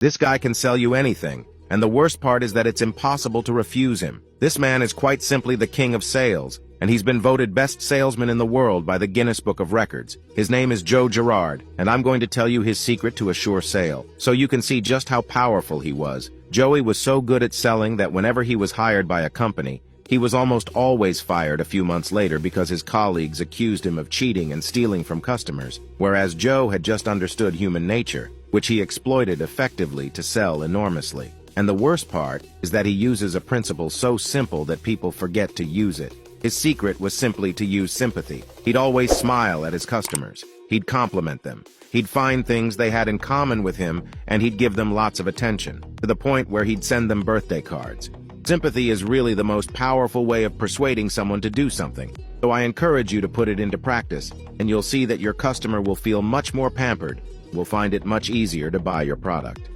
This guy can sell you anything, and the worst part is that it's impossible to refuse him. This man is quite simply the king of sales, and he's been voted best salesman in the world by the Guinness Book of Records. His name is Joe Girard, and I'm going to tell you his secret to a sure sale, so you can see just how powerful he was. Joey was so good at selling that whenever he was hired by a company, he was almost always fired a few months later because his colleagues accused him of cheating and stealing from customers, whereas Joe had just understood human nature, which he exploited effectively to sell enormously. And the worst part is that he uses a principle so simple that people forget to use it. His secret was simply to use sympathy. He'd always smile at his customers. He'd compliment them. He'd find things they had in common with him, and he'd give them lots of attention, to the point where he'd send them birthday cards. Sympathy is really the most powerful way of persuading someone to do something, so I encourage you to put it into practice, and you'll see that your customer will feel much more pampered, will find it much easier to buy your product.